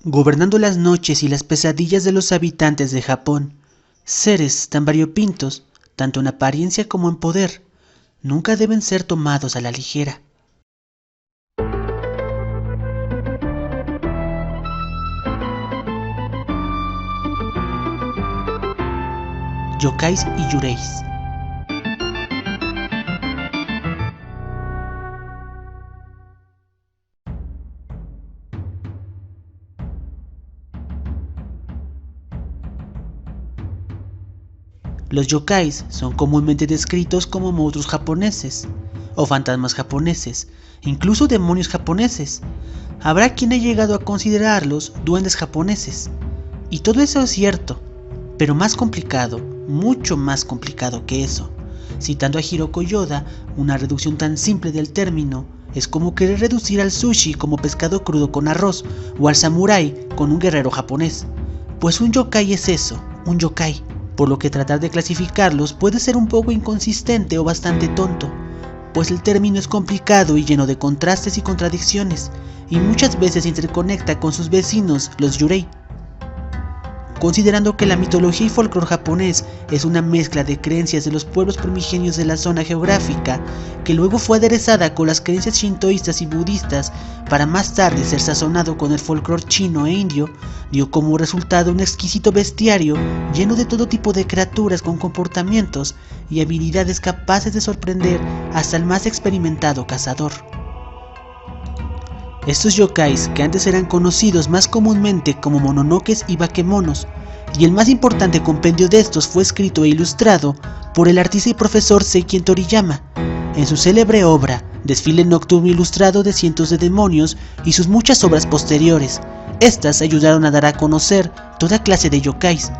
gobernando las noches y las pesadillas de los habitantes de Japón. Seres tan variopintos, tanto en apariencia como en poder, nunca deben ser tomados a la ligera. Yokais y yureis. Los yokais son comúnmente descritos como monstruos japoneses, o fantasmas japoneses, incluso demonios japoneses. Habrá quien haya llegado a considerarlos duendes japoneses. Y todo eso es cierto, pero más complicado, mucho más complicado que eso. Citando a Hiroko Yoda, una reducción tan simple del término es como querer reducir al sushi como pescado crudo con arroz, o al samurái con un guerrero japonés. Pues un yokai es eso, un yokai, por lo que tratar de clasificarlos puede ser un poco inconsistente o bastante tonto, pues el término es complicado y lleno de contrastes y contradicciones, y muchas veces se interconecta con sus vecinos, los yurei. Considerando que la mitología y folclore japonés es una mezcla de creencias de los pueblos primigenios de la zona geográfica, que luego fue aderezada con las creencias shintoístas y budistas para más tarde ser sazonado con el folclore chino e indio, dio como resultado un exquisito bestiario lleno de todo tipo de criaturas con comportamientos y habilidades capaces de sorprender hasta el más experimentado cazador. Estos yokais, que antes eran conocidos más comúnmente como mononokes y bakemonos, y el más importante compendio de estos fue escrito e ilustrado por el artista y profesor Seikien Toriyama, en su célebre obra Desfile Nocturno Ilustrado de Cientos de Demonios y sus muchas obras posteriores. Estas ayudaron a dar a conocer toda clase de yokais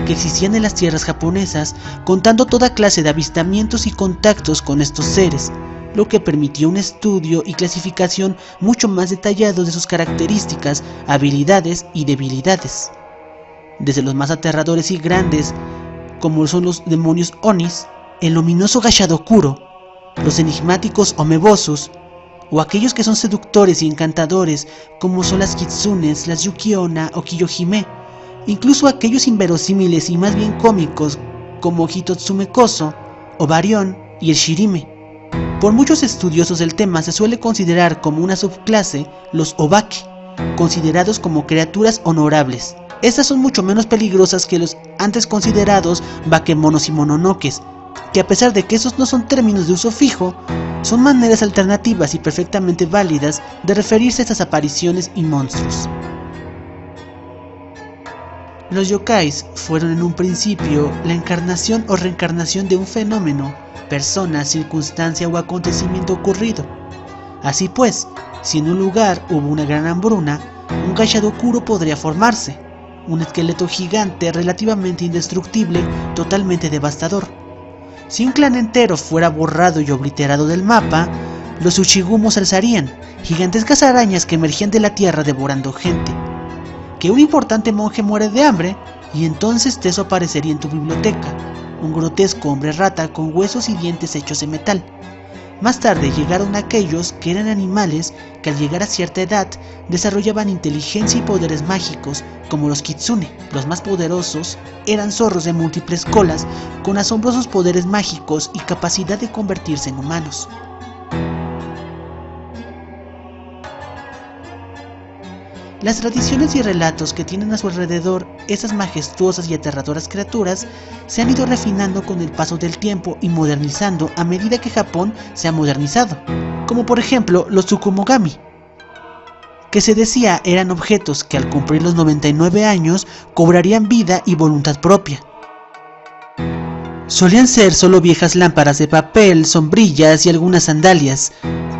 que existían en las tierras japonesas, contando toda clase de avistamientos y contactos con estos seres, lo que permitió un estudio y clasificación mucho más detallado de sus características, habilidades y debilidades. Desde los más aterradores y grandes, como son los demonios Onis, el ominoso Gashadokuro, los enigmáticos Omebosus, o aquellos que son seductores y encantadores, como son las Kitsunes, las Yuki-onna o Kiyohime, incluso aquellos inverosímiles y más bien cómicos, como Hitotsume Koso, Obarion y el Shirime. Por muchos estudiosos del tema se suele considerar como una subclase los Obake, considerados como criaturas honorables. Estas son mucho menos peligrosas que los antes considerados bakemonos y mononokes, que a pesar de que esos no son términos de uso fijo, son maneras alternativas y perfectamente válidas de referirse a estas apariciones y monstruos. Los yokais fueron en un principio la encarnación o reencarnación de un fenómeno, persona, circunstancia o acontecimiento ocurrido. Así pues, si en un lugar hubo una gran hambruna, un Gashadokuro podría formarse, un esqueleto gigante relativamente indestructible, totalmente devastador. Si un clan entero fuera borrado y obliterado del mapa, los Ushigumos alzarían, gigantescas arañas que emergían de la tierra devorando gente. Que un importante monje muere de hambre, y entonces Teso aparecería en tu biblioteca, un grotesco hombre rata con huesos y dientes hechos de metal. Más tarde llegaron aquellos que eran animales que al llegar a cierta edad desarrollaban inteligencia y poderes mágicos, como los Kitsune. Los más poderosos eran zorros de múltiples colas con asombrosos poderes mágicos y capacidad de convertirse en humanos. Las tradiciones y relatos que tienen a su alrededor esas majestuosas y aterradoras criaturas se han ido refinando con el paso del tiempo y modernizando a medida que Japón se ha modernizado, como por ejemplo los Tsukumogami, que se decía eran objetos que al cumplir los 99 años cobrarían vida y voluntad propia. Solían ser solo viejas lámparas de papel, sombrillas y algunas sandalias.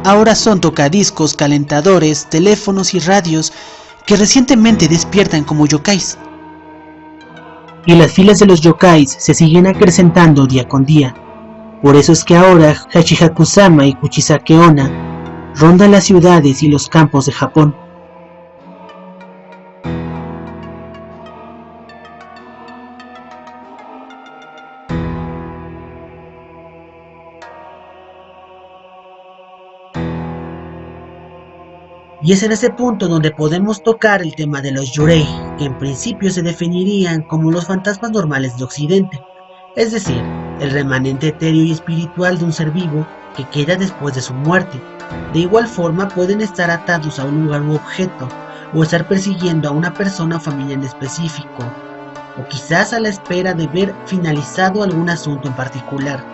Ahora son tocadiscos, calentadores, teléfonos y radios que recientemente despiertan como yokais. Y las filas de los yokais se siguen acrecentando día con día. Por eso es que ahora Hachihaku-sama y Kuchisake-onna rondan las ciudades y los campos de Japón. Y es en ese punto donde podemos tocar el tema de los yurei, que en principio se definirían como los fantasmas normales de Occidente, es decir, el remanente etéreo y espiritual de un ser vivo que queda después de su muerte. De igual forma pueden estar atados a un lugar u objeto, o estar persiguiendo a una persona o familia en específico, o quizás a la espera de ver finalizado algún asunto en particular.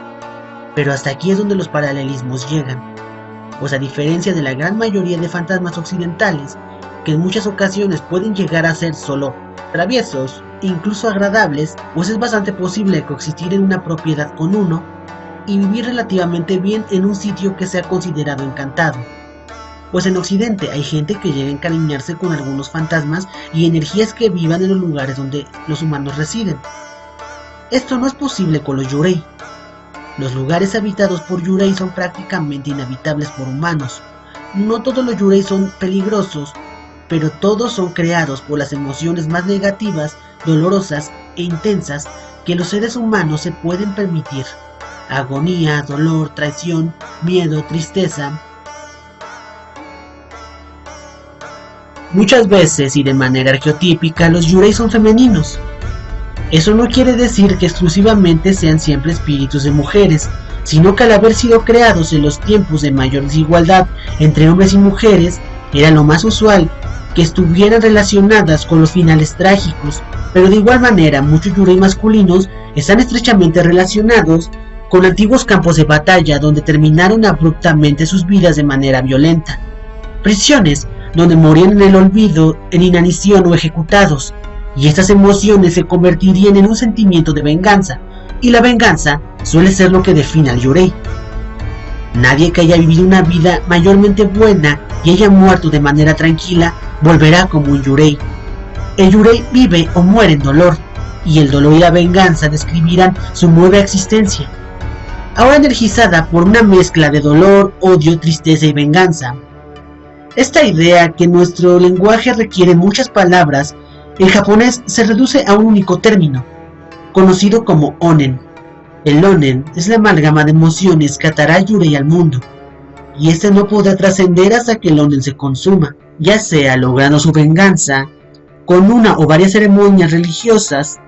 Pero hasta aquí es donde los paralelismos llegan, pues a diferencia de la gran mayoría de fantasmas occidentales, que en muchas ocasiones pueden llegar a ser solo traviesos, incluso agradables, pues es bastante posible coexistir en una propiedad con uno y vivir relativamente bien en un sitio que sea considerado encantado. Pues en Occidente hay gente que llega a encariñarse con algunos fantasmas y energías que vivan en los lugares donde los humanos residen. Esto no es posible con los yurei. Los lugares habitados por yurei son prácticamente inhabitables por humanos. No todos los yurei son peligrosos, pero todos son creados por las emociones más negativas, dolorosas e intensas que los seres humanos se pueden permitir. Agonía, dolor, traición, miedo, tristeza. Muchas veces y de manera arqueotípica los yurei son femeninos. Eso no quiere decir que exclusivamente sean siempre espíritus de mujeres, sino que al haber sido creados en los tiempos de mayor desigualdad entre hombres y mujeres, era lo más usual que estuvieran relacionadas con los finales trágicos, pero de igual manera muchos yurei masculinos están estrechamente relacionados con antiguos campos de batalla donde terminaron abruptamente sus vidas de manera violenta, prisiones donde morían en el olvido, en inanición o ejecutados, y estas emociones se convertirían en un sentimiento de venganza, y la venganza suele ser lo que define al yurei. Nadie que haya vivido una vida mayormente buena y haya muerto de manera tranquila volverá como un yurei. El yurei vive o muere en dolor, y el dolor y la venganza describirán su nueva existencia, ahora energizada por una mezcla de dolor, odio, tristeza y venganza. Esta idea que nuestro lenguaje requiere muchas palabras, en japonés se reduce a un único término, conocido como onen. El onen es la amalgama de emociones que atará al yurei al mundo, y este no podrá trascender hasta que el onen se consuma, ya sea logrando su venganza, con una o varias ceremonias religiosas,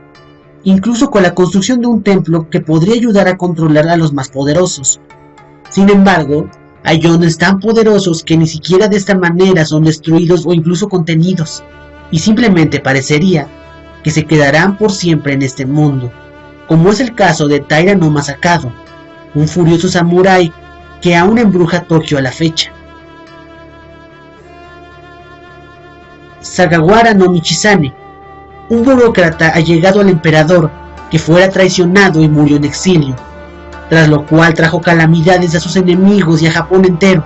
incluso con la construcción de un templo que podría ayudar a controlar a los más poderosos. Sin embargo, hay onens tan poderosos que ni siquiera de esta manera son destruidos o incluso contenidos, y simplemente parecería que se quedarán por siempre en este mundo, como es el caso de Taira no Masakado, un furioso samurái que aún embruja Tokio a la fecha. Sugawara no Michizane, un burócrata allegado al emperador que fuera traicionado y murió en exilio, tras lo cual trajo calamidades a sus enemigos y a Japón entero.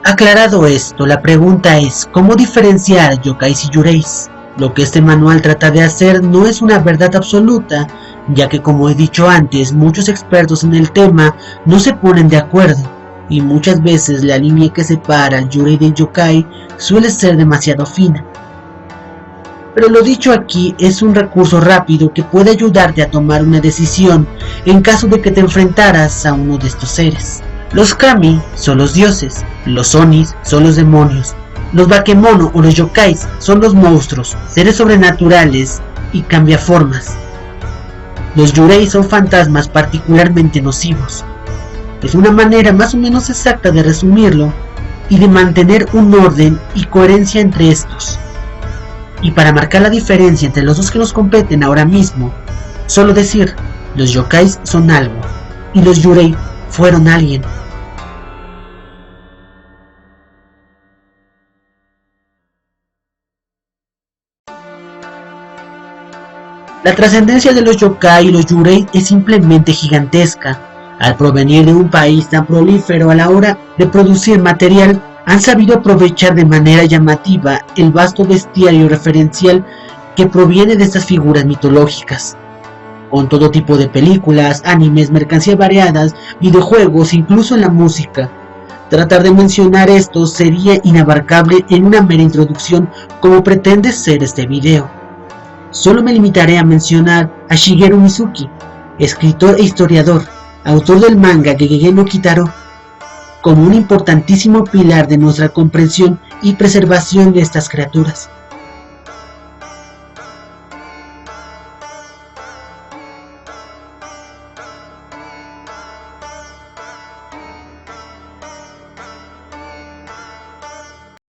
Aclarado esto, la pregunta es, ¿cómo diferenciar yokais y yureis? Lo que este manual trata de hacer no es una verdad absoluta, ya que como he dicho antes, muchos expertos en el tema no se ponen de acuerdo, y muchas veces la línea que separa al yurei del yokai suele ser demasiado fina. Pero lo dicho aquí es un recurso rápido que puede ayudarte a tomar una decisión en caso de que te enfrentaras a uno de estos seres. Los kami son los dioses, los onis son los demonios, los bakemono o los yokais son los monstruos, seres sobrenaturales y cambiaformas. Los yurei son fantasmas particularmente nocivos. Es una manera más o menos exacta de resumirlo y de mantener un orden y coherencia entre estos. Y para marcar la diferencia entre los dos que nos competen ahora mismo, solo decir, los yokais son algo y los yurei fueron alguien. La trascendencia de los yokai y los yurei es simplemente gigantesca. Al provenir de un país tan prolífero a la hora de producir material, han sabido aprovechar de manera llamativa el vasto bestiario referencial que proviene de estas figuras mitológicas. Con todo tipo de películas, animes, mercancías variadas, videojuegos, incluso en la música. Tratar de mencionar esto sería inabarcable en una mera introducción como pretende ser este video. Solo me limitaré a mencionar a Shigeru Mizuki, escritor e historiador, autor del manga Gegege no Kitaro. como un importantísimo pilar de nuestra comprensión y preservación de estas criaturas.